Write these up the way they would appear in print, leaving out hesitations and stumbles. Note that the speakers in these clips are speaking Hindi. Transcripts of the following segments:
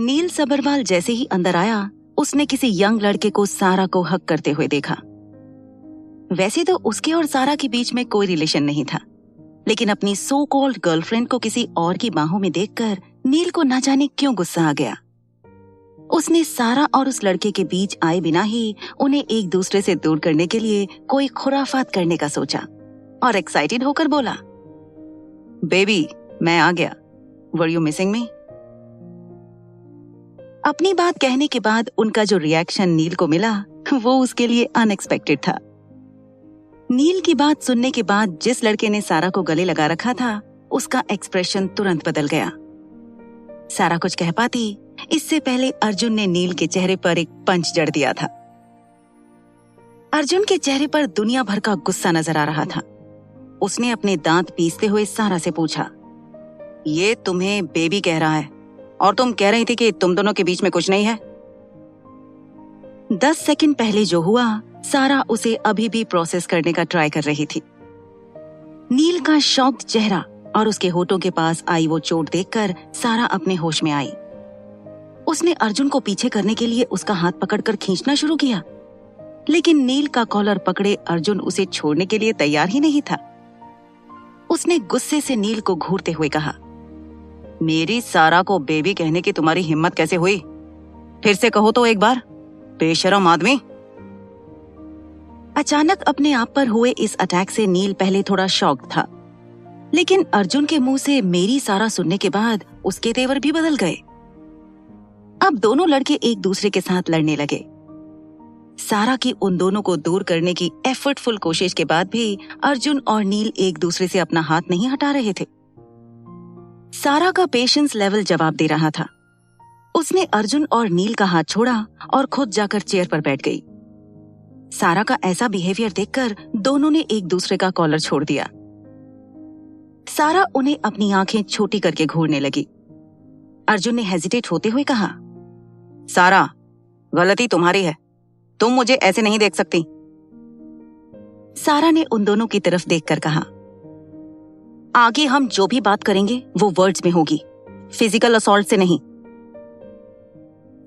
नील सबरवाल जैसे ही अंदर आया, उसने किसी यंग लड़के को सारा को हक करते हुए देखा। वैसे तो उसके और सारा के बीच में कोई रिलेशन नहीं था, लेकिन अपनी सो कॉल्ड गर्लफ्रेंड को किसी और की बाहों में देखकर नील को न जाने क्यों गुस्सा आ गया। उसने सारा और उस लड़के के बीच आए बिना ही उन्हें एक दूसरे से दूर करने के लिए कोई खुराफात करने का सोचा और एक्साइटेड होकर बोला, बेबी, मैं आ गया। वर यू मिसिंग मी? अपनी बात कहने के बाद उनका जो रिएक्शन नील को मिला वो उसके लिए अनएक्सपेक्टेड था। नील की बात सुनने के बाद जिस लड़के ने सारा को गले लगा रखा था, उसका एक्सप्रेशन तुरंत बदल गया। सारा कुछ कह पाती इससे पहले अर्जुन ने नील के चेहरे पर एक पंच जड़ दिया था। अर्जुन के चेहरे पर दुनिया भर का गुस्सा नजर आ रहा था। उसने अपने दांत पीसते हुए सारा से पूछा, ये तुम्हें बेबी कह रहा है और तुम कह रही थी कि तुम दोनों के बीच में कुछ नहीं है। 10 सेकंड पहले जो हुआ, सारा उसे अभी भी प्रोसेस करने का ट्राई कर रही थी। नील का शॉक्ड चेहरा और उसके होठों के पास आई वो चोट देखकर सारा अपने होश में आई। उसने अर्जुन को पीछे करने के लिए उसका हाथ पकड़कर खींचना शुरू किया, लेकिन नील का कॉलर पकड़े अर्जुन उसे छोड़ने के लिए तैयार ही नहीं था। उसने गुस्से से नील को घूरते हुए कहा, मेरी सारा को बेबी कहने की तुम्हारी हिम्मत कैसे हुई? फिर से कहो तो एक बार, बेशरम आदमी। अचानक अपने आप पर हुए इस अटैक से नील पहले थोड़ा शॉक्ड था, लेकिन अर्जुन के मुंह से मेरी सारा सुनने के बाद उसके तेवर भी बदल गए। अब दोनों लड़के एक दूसरे के साथ लड़ने लगे। सारा की उन दोनों को दूर करने की एफर्टफुल कोशिश के बाद भी अर्जुन और नील एक दूसरे से अपना हाथ नहीं हटा रहे थे। सारा का पेशेंस लेवल जवाब दे रहा था। उसने अर्जुन और नील का हाथ छोड़ा और खुद जाकर चेयर पर बैठ गई। सारा का ऐसा बिहेवियर देखकर दोनों ने एक दूसरे का कॉलर छोड़ दिया। सारा उन्हें अपनी आंखें छोटी करके घूरने लगी। अर्जुन ने हेजिटेट होते हुए कहा, सारा, गलती तुम्हारी है, तुम मुझे ऐसे नहीं देख सकती। सारा ने उन दोनों की तरफ देखकर कहा, आगे हम जो भी बात करेंगे वो वर्ड्स में होगी, फिजिकल असॉल्ट से नहीं।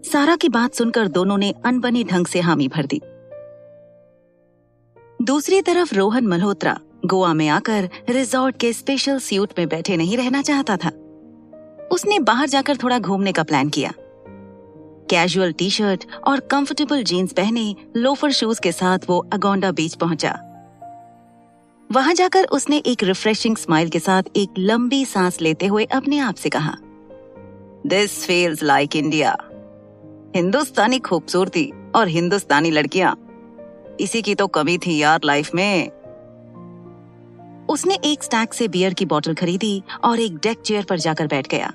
सारा की बात सुनकर दोनों ने अनबने ढंग से हामी भर दी। दूसरी तरफ रोहन मल्होत्रा गोवा में आकर रिजॉर्ट के स्पेशल स्यूट में बैठे नहीं रहना चाहता था। उसने बाहर जाकर थोड़ा घूमने का प्लान किया। कैजुअल टी शर्ट और कंफर्टेबल जीन्स पहने लोफर शूज के साथ वो अगोंडा बीच पहुंचा। वहां जाकर उसने एक रिफ्रेशिंग स्माइल के साथ एक लंबी सांस लेते हुए अपने आप से कहा, दिस फील्स लाइक इंडिया। हिंदुस्तानी खूबसूरती और हिंदुस्तानी लड़कियां, इसी की तो कमी थी यार लाइफ में। उसने एक स्टैक से बियर की बोतल खरीदी और एक डेक चेयर पर जाकर बैठ गया।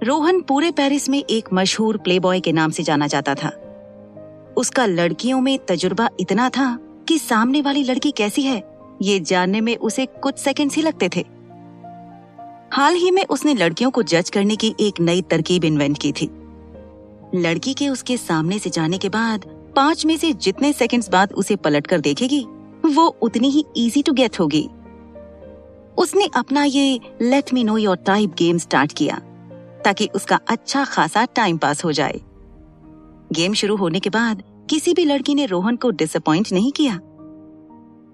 रोहन पूरे पेरिस में एक मशहूर प्लेबॉय के नाम से जाना जाता था। उसका लड़कियों में तजुर्बा इतना था कि सामने वाली लड़की कैसी है ये जानने में उसे कुछ सेकंड्स ही लगते थे। हाल ही में उसने लड़कियों को जज करने की एक नई तरकीब इन्वेंट की थी। लड़की के उसके सामने से जाने के बाद 5 में से जितने सेकंड्स बाद उसे पलटकर देखेगी वो उतनी ही इजी टू गेट होगी। उसने अपना ये let me know your type game start किया ताकि उसका अच्छा खासा टाइम पास हो जाए। गेम शुरू होने के बाद किसी भी लड़की ने रोहन को डिसअपॉइंट नहीं किया।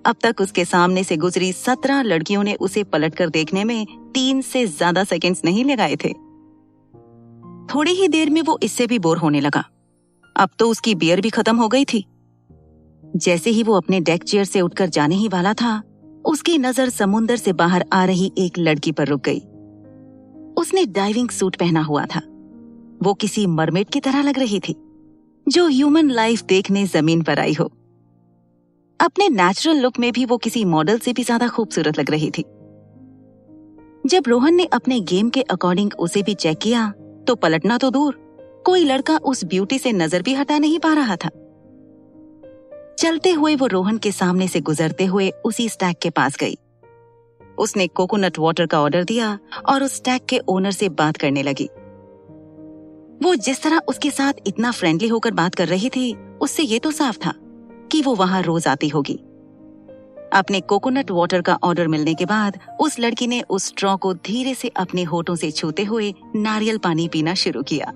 अब तक उसके सामने से गुजरी 17 लड़कियों ने उसे पलटकर देखने में 3 से ज्यादा सेकंड्स नहीं लगाए थे। थोड़ी ही देर में वो इससे भी बोर होने लगा। अब तो उसकी बियर भी खत्म हो गई थी। जैसे ही वो अपने डेक चेयर से उठकर जाने ही वाला था, उसकी नजर समुंदर से बाहर आ रही एक लड़की पर रुक गई। उसने डाइविंग सूट पहना हुआ था। वो किसी मरमेड की तरह लग रही थी जो ह्यूमन लाइफ देखने जमीन पर आई हो। अपने नेचुरल लुक में भी वो किसी मॉडल से भी ज्यादा खूबसूरत लग रही थी। जब रोहन ने अपने गेम के अकॉर्डिंग उसे भी चेक किया तो पलटना तो दूर, कोई लड़का उस ब्यूटी से नजर भी हटा नहीं पा रहा था। चलते हुए वो रोहन के सामने से गुजरते हुए उसी स्टैक के पास गई। उसने कोकोनट वाटर का ऑर्डर दिया और उस स्टैक के ओनर से बात करने लगी। वो जिस तरह उसके साथ इतना फ्रेंडली होकर बात कर रही थी, उससे ये तो साफ था कि वो वहां रोज आती होगी। अपने कोकोनट वाटर का ऑर्डर मिलने के बाद उस लड़की ने उस स्ट्रॉ को धीरे से अपने होठों से छूते हुए नारियल पानी पीना शुरू किया।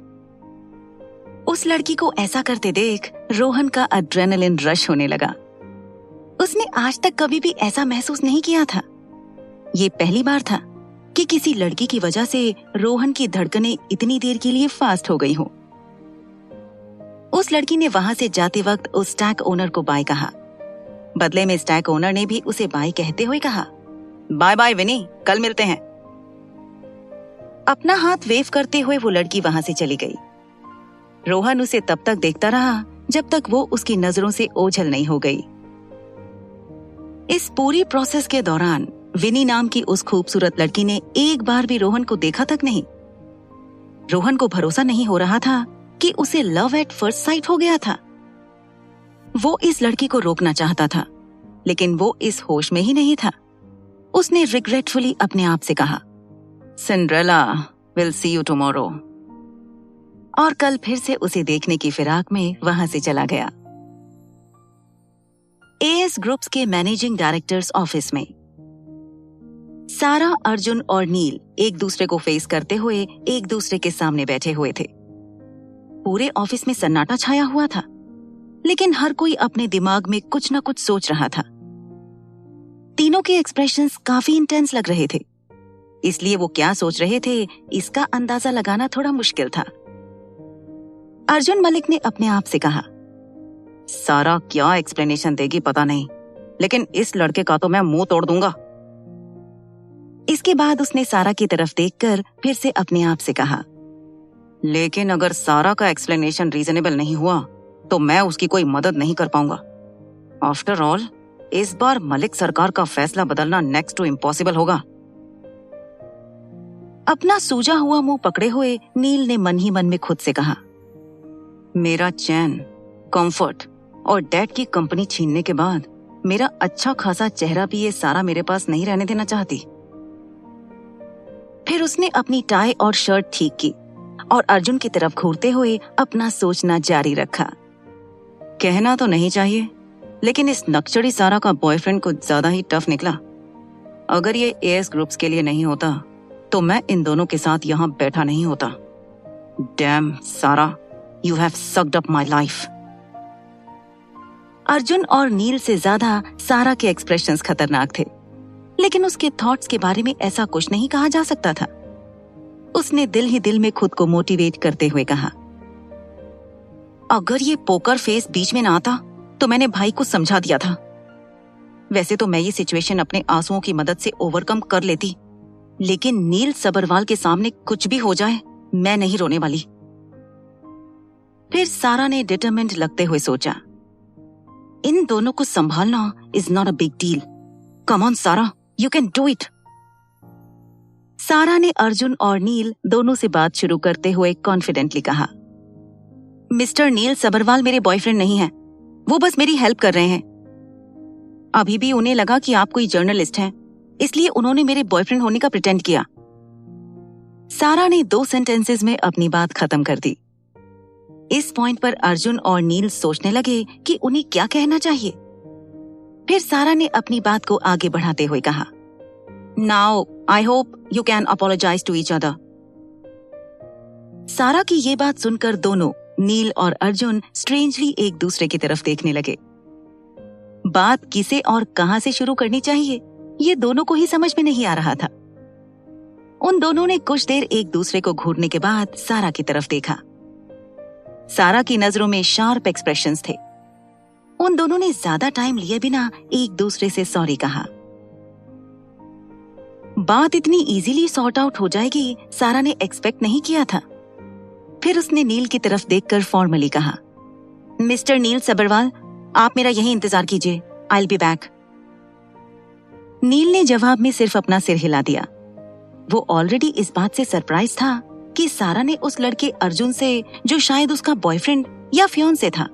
उस लड़की को ऐसा करते देख रोहन का एड्रेनलिन रश होने लगा। उसने आज तक कभी भी ऐसा महसूस नहीं किया था। ये पहली बार था कि किसी लड़की की वजह से रोहन की धड़कनें इतनी देर के लिए फास्ट हो गई हो। उस लड़की ने वहां से जाते वक्त उस स्टैक ओनर को बाय कहा। बदले में स्टैक ओनर ने भी उसे बाय कहते हुए कहा, बाय बाय विनी, कल मिलते हैं। अपना हाथ वेव करते हुए वो लड़की वहां से चली गई। रोहन उसे तब तक देखता रहा जब तक वो उसकी नजरों से ओझल नहीं हो गई। इस पूरी प्रोसेस के दौरान विनी नाम की उस खूबसूरत लड़की ने एक बार भी रोहन को देखा तक नहीं। रोहन को भरोसा नहीं हो रहा था कि उसे लव एट फर्स्ट साइट हो गया था। वो इस लड़की को रोकना चाहता था, लेकिन वो इस होश में ही नहीं था। उसने रिग्रेटफुली अपने आप से कहा, Cinderella, will see you tomorrow, और कल फिर से उसे देखने की फिराक में वहां से चला गया। एएस ग्रुप्स के मैनेजिंग डायरेक्टर्स ऑफिस में सारा, अर्जुन और नील एक दूसरे को फेस करते हुए एक दूसरे के सामने बैठे हुए थे। पूरे ऑफिस में सन्नाटा छाया हुआ था, लेकिन हर कोई अपने दिमाग में कुछ न कुछ सोच रहा था। तीनों के एक्सप्रेशंस काफी इंटेंस लग रहे थे, इसलिए वो क्या सोच रहे थे इसका अंदाजा लगाना थोड़ा मुश्किल था। अर्जुन मलिक ने अपने आप से कहा, सारा क्या एक्सप्लेनेशन देगी पता नहीं, लेकिन इस लड़के का तो मैं मुंह तोड़ दूंगा। इसके बाद उसने सारा की तरफ देखकर फिर से अपने आप से कहा, लेकिन अगर सारा का एक्सप्लेनेशन रीजनेबल नहीं हुआ तो मैं उसकी कोई मदद नहीं कर पाऊंगा। आफ्टर ऑल, इस बार मलिक सरकार का फैसला बदलना नेक्स्ट टू इम्पॉसिबल होगा। अपना सूजा हुआ मुंह पकड़े हुए नील ने मन ही मन में खुद से कहा, मेरा चैन, कंफर्ट और डैड की कंपनी छीनने के बाद मेरा अच्छा खासा चेहरा भी ये सारा मेरे पास नहीं रहने देना चाहती। फिर उसने अपनी टाई और शर्ट ठीक की और अर्जुन की तरफ घूरते हुए अपना सोचना जारी रखा। कहना तो नहीं चाहिए, लेकिन इस नक्चड़ी सारा का बॉयफ्रेंड कुछ ज्यादा ही टफ निकला। अगर ये एएस ग्रुप्स के लिए नहीं होता तो मैं इन दोनों के साथ यहाँ बैठा नहीं होता। डैम सारा, you have sucked up my life. Arjun और नील से ज्यादा सारा के एक्सप्रेशंस खतरनाक थे, लेकिन उसके थॉट्स के बारे में ऐसा कुछ नहीं कहा जा सकता था। उसने दिल ही दिल में खुद को मोटिवेट करते हुए कहा, अगर ये पोकर फेस बीच में ना आता तो मैंने भाई को समझा दिया था। वैसे तो मैं ये सिचुएशन अपने आंसुओं की मदद से ओवरकम कर लेती, लेकिन नील सबरवाल के सामने कुछ भी हो जाए मैं नहीं रोने वाली। फिर सारा ने डिटरमिन्ड लगते हुए सोचा, इन दोनों को संभालना is not a big deal. Come on सारा, यू कैन डू इट। सारा ने अर्जुन और नील दोनों से बात शुरू करते हुए कॉन्फिडेंटली कहा, मिस्टर नील सबरवाल मेरे बॉयफ्रेंड नहीं है, वो बस मेरी हेल्प कर रहे हैं। अभी भी उन्हें लगा कि आप कोई जर्नलिस्ट हैं, इसलिए उन्होंने मेरे बॉयफ्रेंड होने का प्रिटेंड किया। सारा ने 2 सेंटेंसेस में अपनी बात खत्म कर दी। इस पॉइंट पर अर्जुन और नील सोचने लगे कि उन्हें क्या कहना चाहिए। फिर सारा ने अपनी बात को आगे बढ़ाते हुए कहा, now I hope you can apologize to each other. Sara की ये बात सुनकर दोनों नील और अर्जुन स्ट्रेंजली एक दूसरे की तरफ देखने लगे। बात किसे और कहां से शुरू करनी चाहिए ये दोनों को ही समझ में नहीं आ रहा था। उन दोनों ने कुछ देर एक दूसरे को घूरने के बाद सारा की तरफ देखा। सारा की नजरों में शार्प एक्सप्रेशंस थे। उन दोनों ने ज्यादा टाइम लिए बिना एक दूसरे से सॉरी कहा। बात इतनी इजीली सॉर्ट आउट हो जाएगी सारा ने एक्सपेक्ट नहीं किया था। फिर उसने नील की तरफ देखकर फॉर्मली कहा, मिस्टर नील सबरवाल, आप मेरा यहीं इंतजार कीजिए, आई विल बी बैक। नील ने जवाब में सिर्फ अपना सिर हिला दिया। वो ऑलरेडी इस बात से सरप्राइज था कि सारा ने उस लड़के अर्जुन से, जो शायद उसका बॉयफ्रेंड या फियांसे था,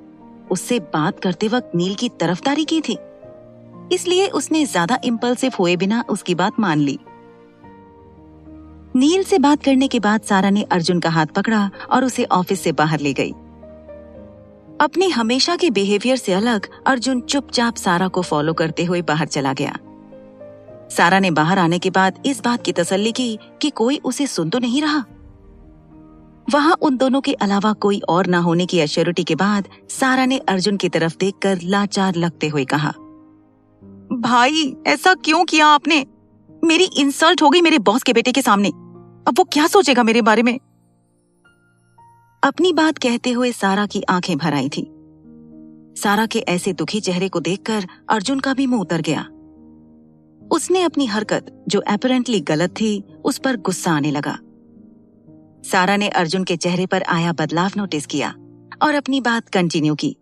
उससे बात करते वक्त नील की तरफदारी की थी। इसलिए उसने ज्यादा इम्पल्सिव हुए बिना उसकी बात मान ली। नील से बात करने के बाद सारा ने अर्जुन का हाथ पकड़ा और उसे ऑफिस से बाहर ले गई। अपने हमेशा के बिहेवियर से अलग अर्जुन चुपचाप सारा को फॉलो करते हुए बाहर चला गया। सारा ने बाहर आने के बाद इस बात की तसल्ली की कि कोई उसे सुन तो नहीं रहा। वहां उन दोनों के अलावा कोई और ना होने की एश्योरिटी के बाद सारा ने अर्जुन की तरफ देखकर लाचार लगते हुए कहा, भाई ऐसा क्यों किया आपने? मेरी इंसल्ट हो गई मेरे बॉस के बेटे के सामने। अब वो क्या सोचेगा मेरे बारे में? अपनी बात कहते हुए सारा की आंखें भर आई थी। सारा के ऐसे दुखी चेहरे को देखकर अर्जुन का भी मुंह उतर गया। उसने अपनी हरकत, जो अपरेंटली गलत थी, उस पर गुस्सा आने लगा। सारा ने अर्जुन के चेहरे पर आया बदलाव नोटिस किया और अपनी बात कंटिन्यू की।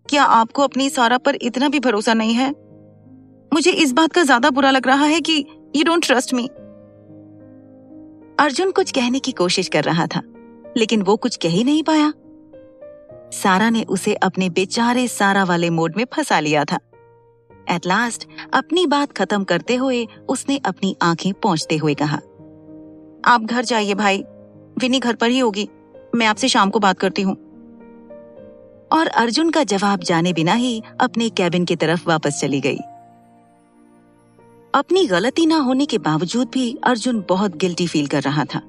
क्या आपको अपनी सारा पर इतना भी भरोसा नहीं है? मुझे इस बात का ज्यादा बुरा लग रहा है कि you don't trust me. Arjun कुछ कहने की कोशिश कर रहा था, लेकिन वो कुछ कह ही नहीं पाया। सारा ने उसे अपने बेचारे सारा वाले मोड में फंसा लिया था। एट लास्ट अपनी बात खत्म करते हुए उसने अपनी आंखें पोंछते हुए कहा, आप घर जाइए भाई, विनी घर पर ही होगी, मैं आपसे शाम को बात करती हूँ। और अर्जुन का जवाब जाने बिना ही अपने कैबिन की तरफ वापस चली गई। अपनी गलती ना होने के बावजूद भी अर्जुन बहुत गिल्टी फील कर रहा था।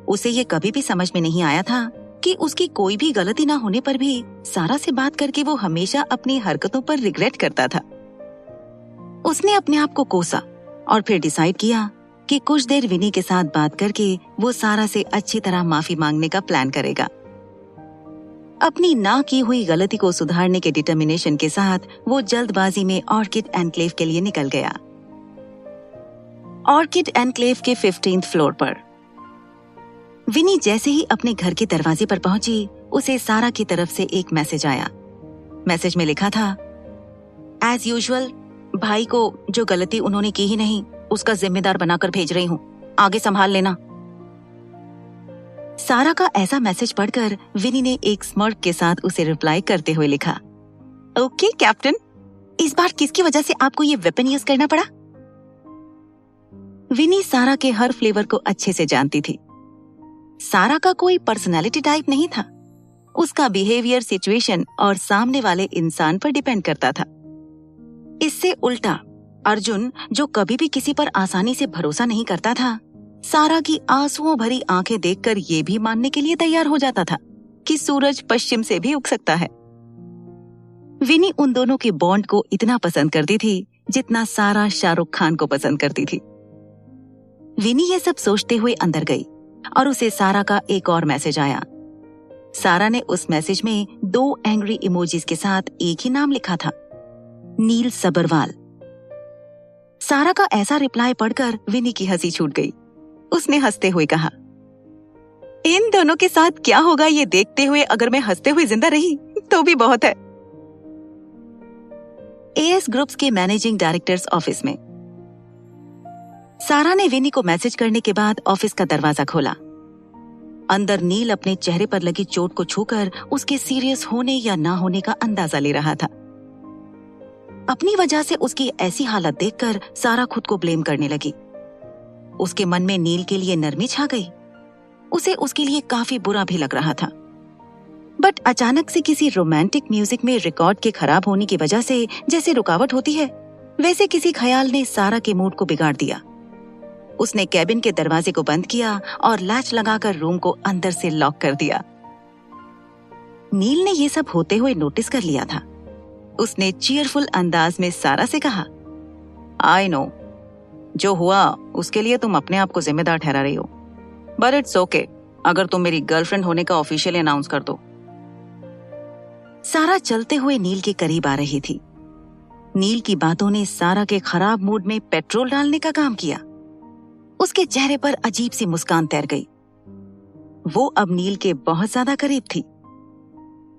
उसे ये कभी भी समझ में नहीं आया था कि उसकी कोई भी गलती ना होने पर भी सारा से बात करके वो हमेशा अपनी हरकतों पर रिग्रेट करता था। उसने अपने आप को कोसा और फिर डिसाइड किया कि कुछ देर विनी के साथ बात करके वो सारा से अच्छी तरह माफी मांगने का प्लान करेगा। अपनी ना की हुई गलती को सुधारने के डिटर्मिनेशन के साथ वो जल्दबाजी में ऑर्किड एनक्लेव के लिए निकल गया। ऑर्किड एनक्लेव के 15th फ्लोर पर विनी जैसे ही अपने घर के दरवाजे पर पहुंची, उसे सारा की तरफ से एक मैसेज आया। मैसेज में लिखा था, एज यूजुअल भाई को जो गलती उन्होंने की ही नहीं उसका जिम्मेदार बनाकर भेज रही हूँ, आगे संभाल लेना। सारा का ऐसा मैसेज पढ़कर विनी ने एक स्मर्क के साथ उसे रिप्लाई करते हुए लिखा, ओके कैप्टन, इस बार किसकी वजह से आपको ये वेपन यूज करना पड़ा? विनी सारा के हर फ्लेवर को अच्छे से जानती थी। सारा का कोई पर्सनालिटी टाइप नहीं था। उसका बिहेवियर सिचुएशन और सामने वाले इंसान पर डिपेंड करता था। इससे उल्टा अर्जुन, जो कभी भी किसी पर आसानी से भरोसा नहीं करता था, सारा की आंसुओं भरी आंखें देखकर ये भी मानने के लिए तैयार हो जाता था कि सूरज पश्चिम से भी उग सकता है। विनी उन दोनों के बॉन्ड को इतना पसंद करती थी जितना सारा शाहरुख खान को पसंद करती थी। विनी ये सब सोचते हुए अंदर गई और उसे सारा का एक और मैसेज आया। सारा ने उस मैसेज में 2 एंग्री इमोजीज के साथ एक ही नाम लिखा था, नील सबरवाल। सारा का ऐसा रिप्लाई पढ़कर विनी की हंसी छूट गई। उसने हंसते हुए कहा, इन दोनों के साथ क्या होगा ये देखते हुए अगर मैं हंसते हुए जिंदा रही तो भी बहुत है। एएस ग्रुप्स के मैनेजिंग डायरेक्टर्स ऑफिस में सारा ने विनी को मैसेज करने के बाद ऑफिस का दरवाजा खोला। अंदर नील अपने चेहरे पर लगी चोट को छूकर उसके सीरियस होने या ना होने का अंदाजा ले रहा था। अपनी वजह से उसकी ऐसी हालत देखकर सारा खुद को ब्लेम करने लगी। उसके मन में नील के लिए नरमी छा गई। उसे उसके लिए काफी बुरा भी लग रहा था। बट अचानक से किसी रोमांटिक म्यूजिक में रिकॉर्ड के खराब होने की वजह से जैसे रुकावट होती है, वैसे किसी ख्याल ने सारा के मूड को बिगाड़ दिया। उसने कैबिन के दरवाजे को बंद किया और लैच लगाकर रूम को अंदर से लॉक कर दिया। नील ने ये सब होते हुए नोटिस कर लिया था। उसने चीयरफुल अंदाज में सारा से कहा, आई नो, जो हुआ उसके लिए तुम अपने आप को जिम्मेदार ठहरा रही हो, बट इट्स ओके अगर तुम मेरी गर्लफ्रेंड होने का ऑफिशियली अनाउंस कर दो। सारा चलते हुए नील के करीब आ रही थी। नील की बातों ने सारा के खराब मूड में पेट्रोल डालने का काम किया। उसके चेहरे पर अजीब सी मुस्कान तैर गई। वो अब नील के बहुत ज्यादा करीब थी।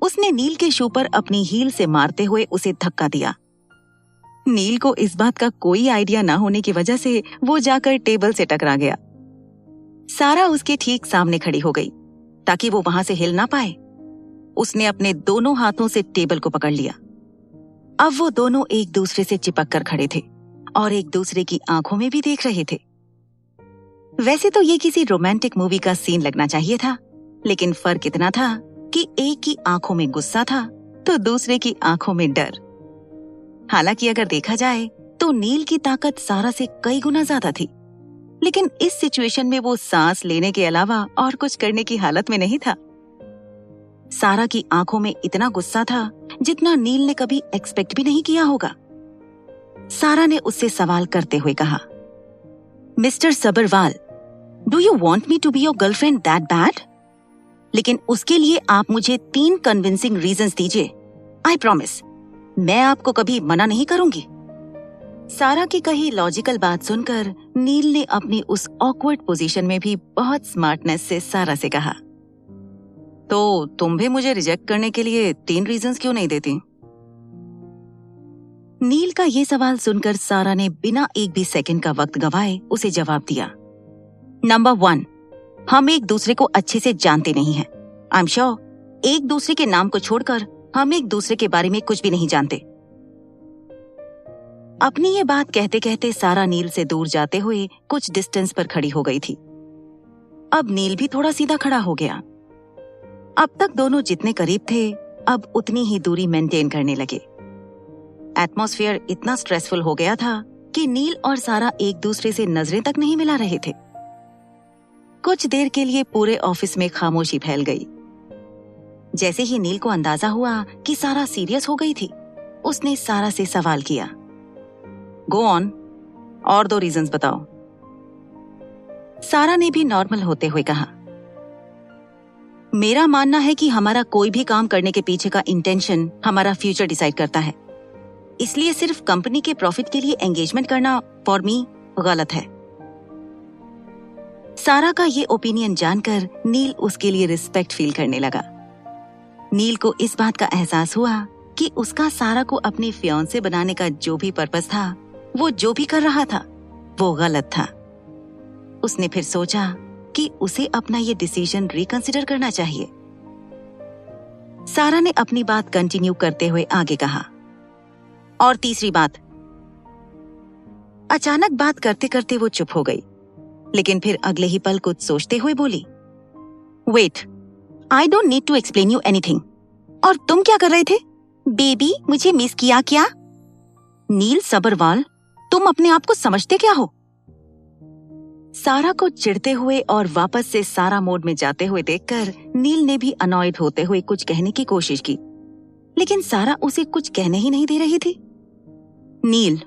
उसने नील के शू पर अपनी हील से मारते हुए उसे धक्का दिया। नील को इस बात का कोई आइडिया ना होने की वजह से वो जाकर टेबल से टकरा गया। सारा उसके ठीक सामने खड़ी हो गई ताकि वो वहां से हिल ना पाए। उसने अपने दोनों हाथों से टेबल को पकड़ लिया। अब वो दोनों एक दूसरे से चिपक कर खड़े थे और एक दूसरे की आंखों में भी देख रहे थे। वैसे तो ये किसी रोमांटिक मूवी का सीन लगना चाहिए था, लेकिन फर्क इतना था कि एक की आंखों में गुस्सा था तो दूसरे की आंखों में डर। हालांकि अगर देखा जाए तो नील की ताकत सारा से कई गुना ज्यादा थी, लेकिन इस सिचुएशन में वो सांस लेने के अलावा और कुछ करने की हालत में नहीं था। सारा की आंखों में इतना गुस्सा था जितना नील ने कभी एक्सपेक्ट भी नहीं किया होगा। सारा ने उससे सवाल करते हुए कहा, mister Sabharwal, do you want me to be your girlfriend that bad? लेकिन उसके लिए आप मुझे 3 कन्विंसिंग रीजंस दीजिए। आई प्रॉमिस, मैं आपको कभी मना नहीं करूंगी। सारा की कही लॉजिकल बात सुनकर नील ने अपनी उस ऑकवर्ड पोजीशन में भी बहुत स्मार्टनेस से सारा से कहा, तो तुम भी मुझे रिजेक्ट करने के लिए 3 रीजंस क्यों नहीं देती? नील का ये सवाल सुनकर सारा ने बिना एक भी सेकंड का वक्त गवाए उसे जवाब दिया। नंबर 1, हम एक दूसरे को अच्छे से जानते नहीं हैं। आई एम श्योर एक दूसरे के नाम को छोड़कर हम एक दूसरे के बारे में कुछ भी नहीं जानते। अपनी ये बात कहते कहते सारा नील से दूर जाते हुए कुछ डिस्टेंस पर खड़ी हो गई थी। अब नील भी थोड़ा सीधा खड़ा हो गया। अब तक दोनों जितने करीब थे, अब उतनी ही दूरी मेंटेन करने लगे। एटमॉस्फेयर इतना स्ट्रेसफुल हो गया था कि नील और सारा एक दूसरे से नजरें तक नहीं मिला रहे थे। कुछ देर के लिए पूरे ऑफिस में खामोशी फैल गई। जैसे ही नील को अंदाजा हुआ कि सारा सीरियस हो गई थी, उसने सारा से सवाल किया, गो ऑन, और 2 रीजंस बताओ। सारा ने भी नॉर्मल होते हुए कहा, मेरा मानना है कि हमारा कोई भी काम करने के पीछे का इंटेंशन हमारा फ्यूचर डिसाइड करता है, इसलिए सिर्फ कंपनी के प्रॉफिट के लिए एंगेजमेंट करना फॉर मी गलत है। सारा का ये ओपिनियन जानकर नील उसके लिए रिस्पेक्ट फील करने लगा। नील को इस बात का एहसास हुआ कि उसका सारा को अपने फियांसे बनाने का जो भी पर्पस था, वो जो भी कर रहा था वो गलत था। उसने फिर सोचा कि उसे अपना ये डिसीजन रिकंसिडर करना चाहिए। सारा ने अपनी बात कंटिन्यू करते हुए आगे कहा, और तीसरी बात। अचानक बात करते करते वो चुप हो गई, लेकिन फिर अगले ही पल कुछ सोचते हुए बोली, wait, I don't need to explain you anything. और तुम क्या कर रहे थे? बेबी, मुझे मिस किया क्या? नील सबरवाल, तुम अपने आप को समझते क्या हो? सारा को चिढ़ते हुए और वापस से सारा मोड में जाते हुए देखकर नील ने भी अनॉयड होते हुए कुछ कहने की कोशिश की, लेकिन सारा उसे कुछ कहने ही नहीं दे रही थी। नील,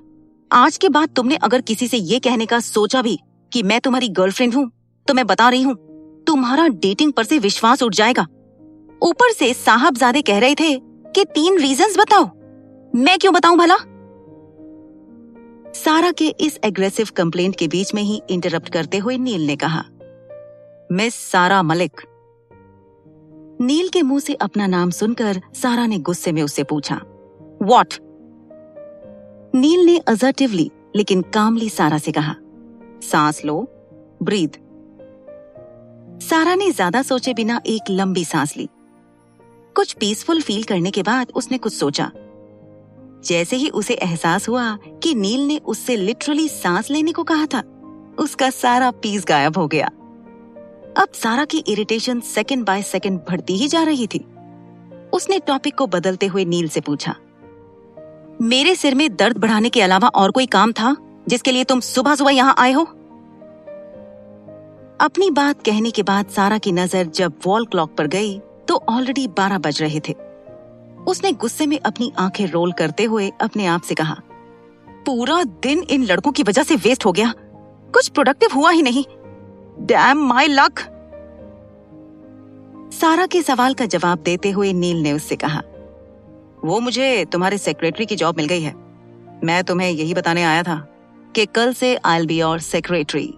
आज के बाद तुमने अगर किसी से ये कहने का सोचा भी कि मैं तुम्हारी गर्लफ्रेंड हूँ, तो मैं बता रही हूँ, तुम्हारा डेटिंग पर से विश्वास उठ जाएगा। ऊपर से साहबजादे कह रहे थे कि 3 रीजंस बताओ, मैं क्यों बताऊं भला? सारा के इस एग्रेसिव कंप्लेंट के बीच में ही इंटरप्ट करते हुए नील ने कहा, मिस सारा मलिक। नील के मुंह से अपना नाम सुनकर सारा ने गुस्से में उससे पूछा, व्हाट? नील ने असर्टिवली लेकिन कामली सारा से कहा, सांस लो, ब्रीथ। सारा ने ज्यादा सोचे बिना एक लंबी सांस ली। कुछ पीसफुल फील करने के बाद उसने कुछ सोचा। जैसे ही उसे एहसास हुआ कि नील ने उससे लिटरली सांस लेने को कहा था, उसका सारा पीस गायब हो गया। अब सारा की इरिटेशन सेकंड बाय सेकंड बढ़ती ही जा रही थी। उसने टॉपिक को बदलते हुए नील से पूछा, मेरे सिर में दर्द बढ़ाने के अलावा और कोई काम था जिसके लिए तुम सुबह सुबह यहाँ आए हो? अपनी बात कहने के बाद सारा की नजर जब वॉल क्लॉक पर गई तो ऑलरेडी 12 बज रहे थे। उसने गुस्से में अपनी आंखें रोल करते हुए अपने आप से कहा, पूरा दिन इन लड़कों की वजह से वेस्ट हो गया, कुछ प्रोडक्टिव हुआ ही नहीं। Dam my luck. सारा के सवाल का जवाब देते हुए नील ने उससे कहा, वो मुझे तुम्हारे सेक्रेटरी की जॉब मिल गई है। मैं तुम्हें यही बताने आया था कि कल से I will be your secretary.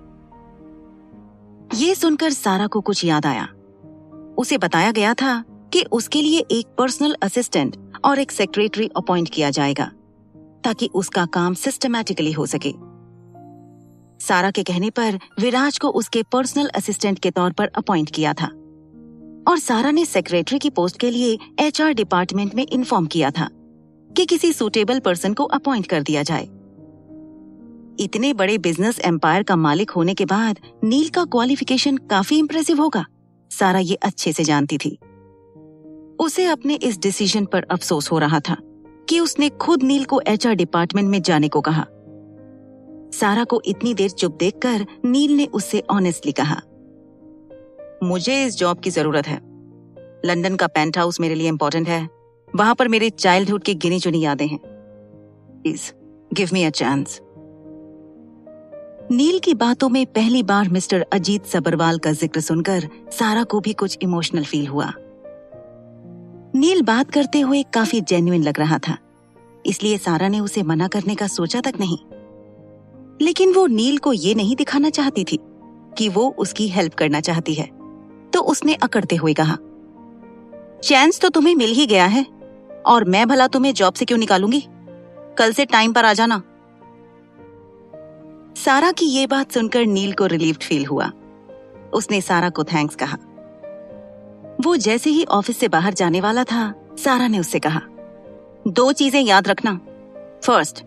ये सुनकर सारा को कुछ याद आया। उसे बताया गया था कि उसके लिए एक पर्सनल असिस्टेंट और एक सेक्रेटरी अपॉइंट किया जाएगा ताकि उसका काम सिस्टमैटिकली हो सके। सारा के कहने पर विराज को उसके पर्सनल असिस्टेंट के तौर पर अपॉइंट किया था और सारा ने सेक्रेटरी की पोस्ट के लिए एचआर डिपार्टमेंट में इन्फॉर्म किया था कि किसी सूटेबल पर्सन को अपॉइंट कर दिया जाए। इतने बड़े बिजनेस एम्पायर का मालिक होने के बाद नील का क्वालिफिकेशन काफी इंप्रेसिव होगा, सारा ये अच्छे से जानती थी। उसे अपने इस डिसीजन पर अफसोस हो रहा था कि उसने खुद नील को एचआर डिपार्टमेंट में जाने को कहा। सारा को इतनी देर चुप देखकर नील ने उससे ऑनेस्टली कहा, मुझे इस जॉब की जरूरत है। लंदन का पेंट हाउस मेरे लिए इंपॉर्टेंट है। वहां पर मेरे चाइल्डहुड की गिनी चुनी यादें हैं। Please give me a chance. Neel की बातों में पहली बार मिस्टर अजीत सबरवाल का जिक्र सुनकर सारा को भी कुछ इमोशनल फील हुआ। नील बात करते हुए काफी जेन्युइन लग रहा था, इसलिए सारा ने उसे मना करने का सोचा तक नहीं। लेकिन वो नील को ये नहीं दिखाना चाहती थी कि वो उसकी हेल्प करना चाहती है, तो उसने अकड़ते हुए कहा, चांस तो तुम्हें मिल ही गया है और मैं भला तुम्हें जॉब से क्यों निकालूंगी? कल से टाइम पर आ जाना। सारा की ये बात सुनकर नील को रिलीव्ड फील हुआ। उसने सारा को थैंक्स कहा। वो जैसे ही ऑफिस से बाहर जाने वाला था, सारा ने उससे कहा, 2 चीजें याद रखना। फर्स्ट,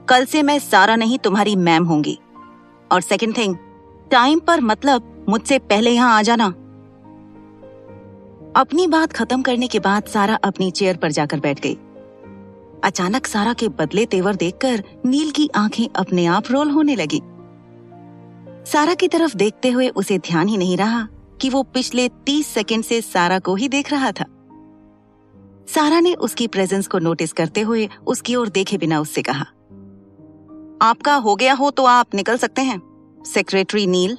कल से मैं सारा नहीं तुम्हारी मैम होंगी। और सेकंड थिंग, टाइम पर मतलब मुझसे पहले यहां आ जाना। अपनी बात खत्म करने के बाद सारा अपनी चेयर पर जाकर बैठ गई। अचानक सारा के बदले तेवर देखकर नील की आंखें अपने आप रोल होने लगी। सारा की तरफ देखते हुए उसे ध्यान ही नहीं रहा कि वो पिछले 30 सेकंड से सारा को ही देख रहा था। सारा ने उसकी प्रेजेंस को नोटिस करते हुए उसकी ओर देखे बिना उससे कहा, आपका हो गया हो तो आप निकल सकते हैं, सेक्रेटरी नील।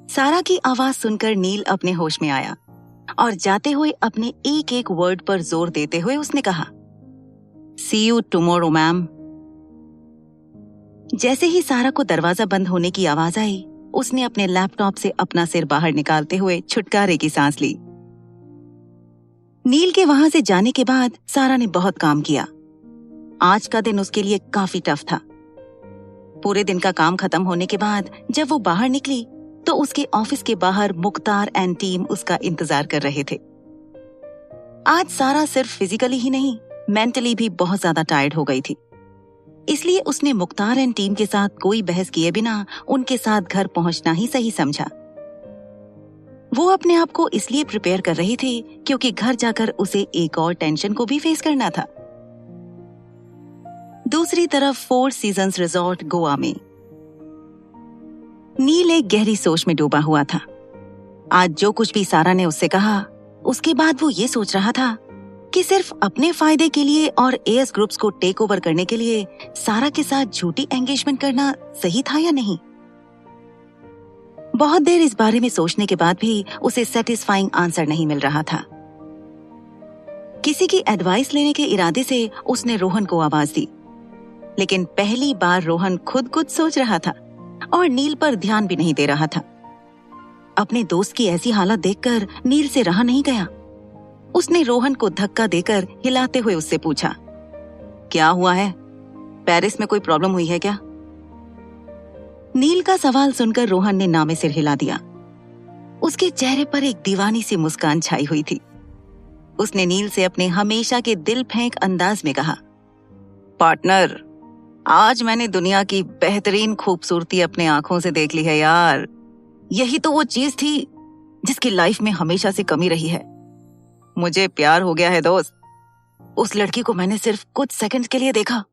सारा की आवाज सुनकर नील अपने होश में आया और जाते हुए अपने एक एक वर्ड पर जोर देते हुए उसने कहा, सी यू टुमारो मैम। जैसे ही सारा को दरवाजा बंद होने की आवाज आई, उसने अपने लैपटॉप से अपना सिर बाहर निकालते हुए छुटकारे की सांस ली। नील के वहां से जाने के बाद सारा ने बहुत काम किया। आज का दिन उसके लिए काफी टफ था। पूरे दिन का काम खत्म होने के बाद जब वो बाहर निकली तो उसके ऑफिस के बाहर मुख्तार एंड टीम उसका इंतजार कर रहे थे। आज सारा सिर्फ फिजिकली ही नहीं, मेंटली भी बहुत ज्यादा टायर्ड हो गई थी। इसलिए उसने मुख्तार एंड टीम के साथ कोई बहस किए बिना उनके साथ घर पहुंचना ही सही समझा। वो अपने आप को इसलिए प्रिपेयर कर रही थी क्योंकि घर जाकर उसे एक और टेंशन को भी फेस करना था। दूसरी तरफ 4 सीजन्स रिजॉर्ट गोवा में नील एक गहरी सोच में डूबा हुआ था। आज जो कुछ भी सारा ने उससे कहा, उसके बाद वो ये सोच रहा था कि सिर्फ अपने फायदे के लिए और एएस ग्रुप्स को टेक ओवर करने के लिए सारा के साथ झूठी एंगेजमेंट करना सही था या नहीं। बहुत देर इस बारे में सोचने के बाद भी उसे सेटिस्फाइंग आंसर नहीं मिल रहा था। किसी की एडवाइस लेने के इरादे से उसने रोहन को आवाज दी, लेकिन पहली बार रोहन खुद कुछ सोच रहा था और नील पर ध्यान भी नहीं दे रहा था। अपने दोस्त की ऐसी हालत देखकर नील से रहा नहीं गया। उसने रोहन को धक्का देकर हिलाते हुए उससे पूछा, क्या हुआ है? पेरिस में कोई प्रॉब्लम हुई है क्या? नील का सवाल सुनकर रोहन ने ना में सिर हिला दिया। उसके चेहरे पर एक दीवानी सी मुस्कान छाई हुई थी। उसने नील से अपने हमेशा के दिल फेंक अंदाज में कहा, पार्टनर, आज मैंने दुनिया की बेहतरीन खूबसूरती अपने आंखों से देख ली है यार। यही तो वो चीज थी जिसकी लाइफ में हमेशा से कमी रही है। मुझे प्यार हो गया है दोस्त। उस लड़की को मैंने सिर्फ कुछ सेकंड के लिए देखा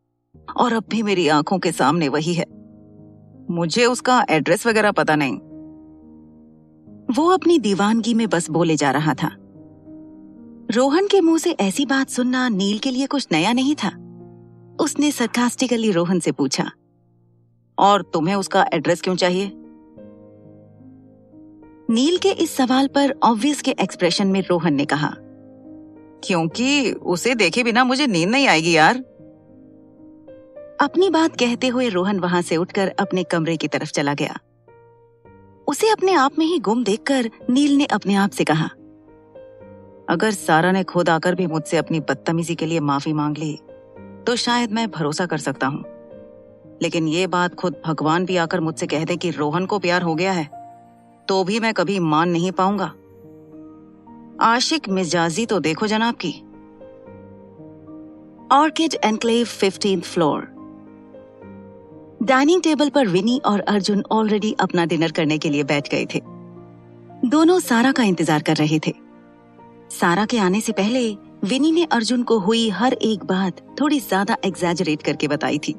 और अब भी मेरी आंखों के सामने वही है। मुझे उसका एड्रेस वगैरह पता नहीं। वो अपनी दीवानगी में बस बोले जा रहा था। रोहन के मुंह से ऐसी बात सुनना नील के लिए कुछ नया नहीं था। उसने सरकास्टिकली रोहन से पूछा, और तुम्हें उसका एड्रेस क्यों चाहिए? नील के इस सवाल पर ऑब्वियस के एक्सप्रेशन में रोहन ने कहा, क्योंकि उसे देखे बिना मुझे नींद नहीं आएगी यार। अपनी बात कहते हुए रोहन वहां से उठकर अपने कमरे की तरफ चला गया। उसे अपने आप में ही गुम देखकर नील ने अपने आप से कहा, अगर सारा ने खुद आकर भी मुझसे अपनी बदतमीजी के लिए माफी मांग ली तो शायद मैं भरोसा कर सकता हूँ, लेकिन ये बात खुद भगवान भी आकर मुझसे कह दे कि रोहन को प्यार हो गया है तो भी मैं कभी मान नहीं पाऊंगा। आशिक मिजाजी तो देखो जनाब की। Orchid enclave 15th floor. Dining table पर विनी और अर्जुन ऑलरेडी अपना डिनर करने के लिए बैठ गए थे। दोनों सारा का इंतजार कर रहे थे। सारा के आने से पहले विनी ने अर्जुन को हुई हर एक बात थोड़ी ज्यादा एग्जैजरेट करके बताई थी।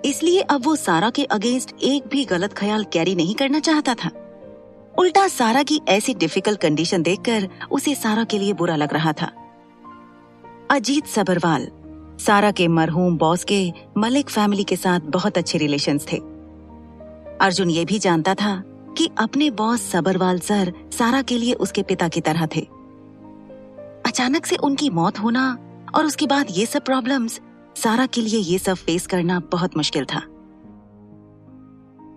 इसलिए अब वो सारा के अगेंस्ट एक भी गलत ख्याल कैरी नहीं करना चाहता था। उल्टा सारा की ऐसी डिफिकल्ट कंडीशन देखकर उसे सारा के लिए बुरा लग रहा था। अजीत सबरवाल सारा के मरहूम बॉस के मलिक फैमिली के साथ बहुत अच्छे रिलेशंस थे। अर्जुन ये भी जानता था कि अपने बॉस सबरवाल सर सारा के लिए उसके पिता की तरह थे। अचानक से उनकी मौत होना और उसके बाद ये सब प्रॉब्लम्स, सारा के लिए ये सब फेस करना बहुत मुश्किल था।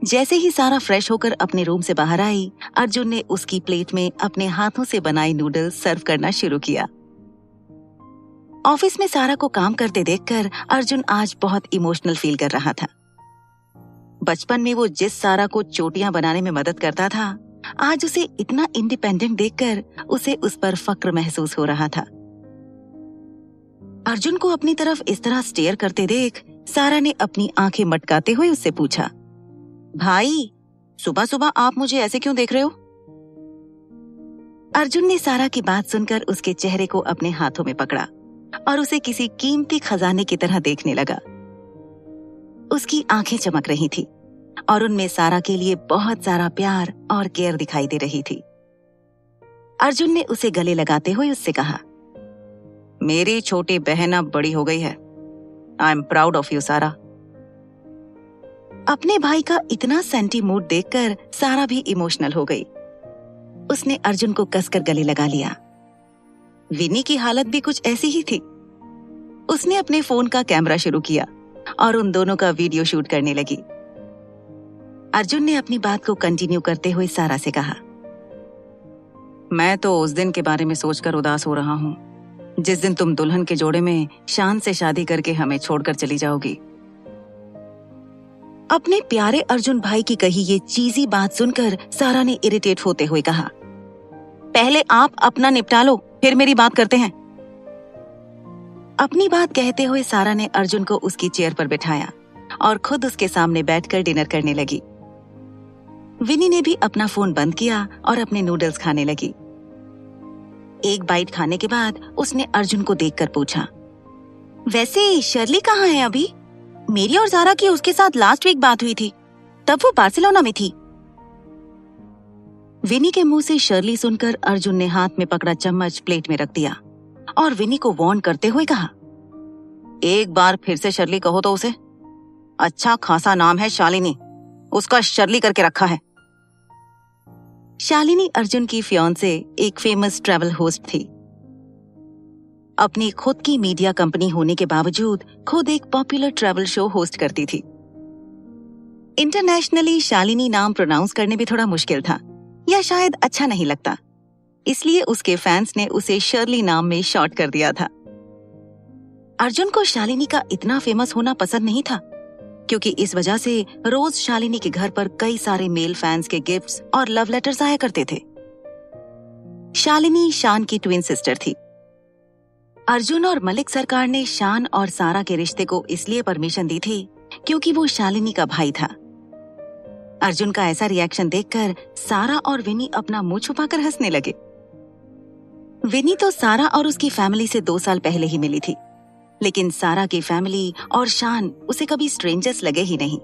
जैसे ही सारा फ्रेश होकर अपने रूम से बाहर आई, अर्जुन ने उसकी प्लेट में अपने हाथों से बनाई नूडल्स सर्व करना शुरू किया। ऑफिस में सारा को काम करते देखकर अर्जुन आज बहुत इमोशनल फील कर रहा था। बचपन में वो जिस सारा को चोटियां बनाने में मदद करता था, आज उसे इतना इंडिपेंडेंट देखकर उसे उस पर फक्र महसूस हो रहा था। अर्जुन को अपनी तरफ इस तरह स्टेयर करते देख सारा ने अपनी आंखें मटकाते हुए उससे पूछा, भाई सुबह सुबह आप मुझे ऐसे क्यों देख रहे हो? अर्जुन ने सारा की बात सुनकर उसके चेहरे को अपने हाथों में पकड़ा और उसे किसी कीमती खजाने की तरह देखने लगा। उसकी आंखें चमक रही थी और उनमें सारा के लिए बहुत सारा प्यार और केयर दिखाई दे रही थी। अर्जुन ने उसे गले लगाते हुए उससे कहा, मेरी छोटी बहन अब बड़ी हो गई है। I am proud of you सारा। अपने भाई का इतना सेंटी मूड देखकर सारा भी इमोशनल हो गई। उसने अर्जुन को कसकर गले लगा लिया। विनी की हालत भी कुछ ऐसी ही थी। उसने अपने फोन का कैमरा शुरू किया और उन दोनों का वीडियो शूट करने लगी। अर्जुन ने अपनी बात को कंटिन्यू करते हुए सारा से कहा, मैं तो उस दिन के बारे में सोचकर उदास हो रहा हूँ जिस दिन तुम दुल्हन के जोड़े में शान से शादी करके हमें छोड़कर चली जाओगी। अपने प्यारे अर्जुन भाई की कही ये चीजी बात सुनकर सारा ने इरिटेट होते हुए कहा, पहले आप अपना निपटा लो, फिर मेरी बात करते हैं। अपनी बात कहते हुए सारा ने अर्जुन को उसकी चेयर पर बिठाया और खुद उसके सामने बैठकर डिनर करने लगी। विनी ने भी अपना फोन बंद किया और अपने नूडल्स खाने लगी। एक बाइट खाने के बाद उसने अर्जुन को देखकर पूछा, वैसे शर्ली कहाँ है अभी? मेरी और सारा की उसके साथ लास्ट वीक बात हुई थी, तब वो बार्सिलोना में थी। विनी के मुंह से शर्ली सुनकर अर्जुन ने हाथ में पकड़ा चम्मच प्लेट में रख दिया और विनी को वार्न करते हुए कहा, एक बार फिर से शर्ली कहो तो उसे। अच्छा खासा नाम है शालिनी, उसका शर्ली करके रखा है। शालिनी अर्जुन की फियांसे एक फेमस ट्रैवल होस्ट थी। अपनी खुद की मीडिया कंपनी होने के बावजूद खुद एक पॉपुलर ट्रैवल शो होस्ट करती थी। इंटरनेशनली शालिनी नाम प्रोनाउंस करने में थोड़ा मुश्किल था या शायद अच्छा नहीं लगता, इसलिए उसके फैंस ने उसे शर्ली नाम में शॉर्ट कर दिया था। अर्जुन को शालिनी का इतना फेमस होना पसंद नहीं था, क्योंकि इस वजह से रोज शालिनी के घर पर कई सारे मेल फैंस के गिफ्ट्स और लव लेटर्स आया करते थे। शालिनी शान की ट्विन सिस्टर थी। अर्जुन और मलिक सरकार ने शान और सारा के रिश्ते को इसलिए परमिशन दी थी क्योंकि वो शालिनी का भाई था। अर्जुन का ऐसा रिएक्शन देखकर सारा और विनी अपना मुंह छुपाकर हंसने लगे। विनी तो सारा और उसकी फैमिली से 2 साल पहले ही मिली थी, लेकिन सारा की फैमिली और शान उसे कभी स्ट्रेंजर्स लगे ही नहीं।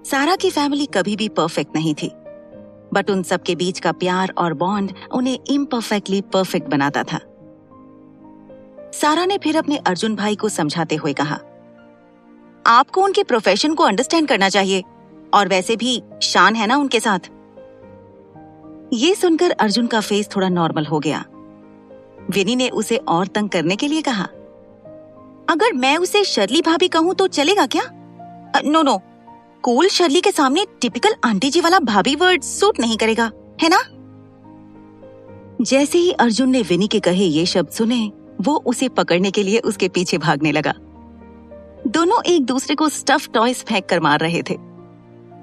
सारा की फैमिली कभी भी परफेक्ट नहीं थी, बट उन सबके बीच का प्यार और बॉन्ड उन्हें इम्परफेक्टली परफेक्ट बनाता था। सारा ने फिर अपने अर्जुन भाई को समझाते हुए कहा, आपको उनके प्रोफेशन को अंडरस्टैंड करना चाहिए, और वैसे भी शान है ना उनके साथ। ये सुनकर अर्जुन का फेस थोड़ा नॉर्मल हो गया। विनी ने उसे और तंग करने के लिए कहा, अगर मैं उसे शर्ली भाभी कहूं तो चलेगा क्या? नो, कूल शर्ली के सामने टिपिकल आंटी जी वाला भाभी वर्ड सूट नहीं करेगा, है ना? जैसे ही अर्जुन ने विनी के कहे ये शब्द सुने, वो उसे पकड़ने के लिए उसके पीछे भागने लगा। दोनों एक दूसरे को स्टफ टॉयज फेंक कर मार रहे थे।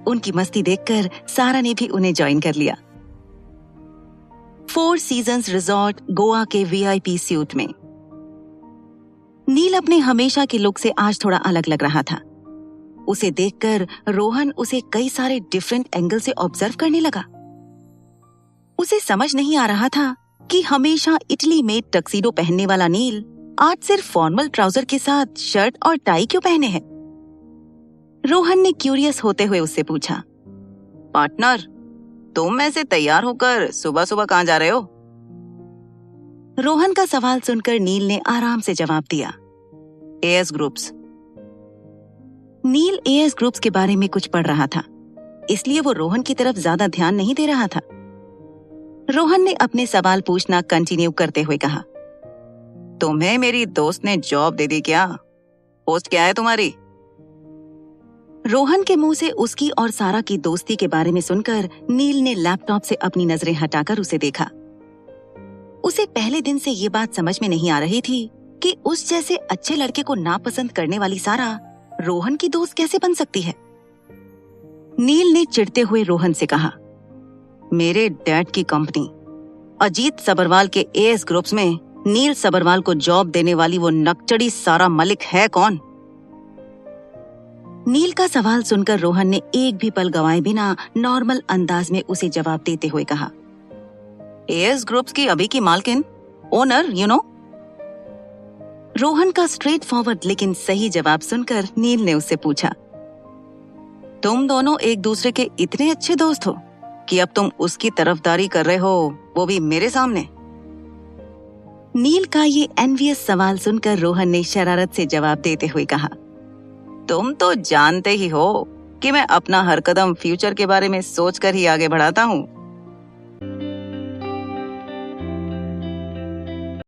उनकी मस्ती देखकर सारा ने भी उन्हें ज्वाइन कर लिया। 4 सीजन्स रिजॉर्ट गोवा के वीआईपी सूट में नील अपने हमेशा के लुक से आज थोड़ा अलग लग रहा था। उसे देखकर रोहन उसे कई सारे डिफरेंट एंगल से ऑब्जर्व करने लगा। उसे समझ नहीं आ रहा था कि हमेशा इटली में टक्सीडो पहनने वाला नील आज सिर्फ फॉर्मल ट्राउजर के साथ शर्ट और टाई क्यों पहने हैं? रोहन ने क्यूरियस होते हुए उससे पूछा, पार्टनर, तुम ऐसे तैयार होकर सुबह सुबह कहाँ जा रहे हो? रोहन का सवाल सुनकर नील ने आराम से जवाब दिया, एएस ग्रुप्स। नील एएस ग्रुप्स के बारे में कुछ पढ़ रहा था, इसलिए वो रोहन की तरफ ज्यादा ध्यान नहीं दे रहा था। रोहन ने अपने सवाल पूछना कंटिन्यू करते हुए कहा, तुम्हें मेरी दोस्त ने जॉब दे दी क्या? पोस्ट क्या है तुम्हारी? रोहन के मुंह से उसकी और सारा की दोस्ती के बारे में सुनकर नील ने लैपटॉप से अपनी नजरें हटाकर उसे देखा। उसे पहले दिन से ये बात समझ में नहीं आ रही थी कि उस जैसे अच्छे लड़के को नापसंद करने वाली सारा रोहन की दोस्त कैसे बन सकती है। नील ने चिढ़ते हुए रोहन से कहा, मेरे डैड की कंपनी अजीत सबरवाल के एएस ग्रुप्स में नील सबरवाल को जॉब देने वाली वो नकचड़ी सारा मलिक है कौन? नील का सवाल सुनकर रोहन ने एक भी पल गंवाए बिना नॉर्मल अंदाज में उसे जवाब देते हुए कहा, एएस ग्रुप्स की अभी की मालकिन, ओनर, यू नो। रोहन का स्ट्रेट फॉरवर्ड लेकिन सही जवाब सुनकर नील ने उससे पूछा, तुम दोनों एक दूसरे के इतने अच्छे दोस्त हो कि अब तुम उसकी तरफदारी कर रहे हो, वो भी मेरे सामने? नील का ये एनवियस सवाल सुनकर रोहन ने शरारत से जवाब देते हुए कहा, तुम तो जानते ही हो कि मैं अपना हर कदम फ्यूचर के बारे में सोचकर ही आगे बढ़ाता हूँ।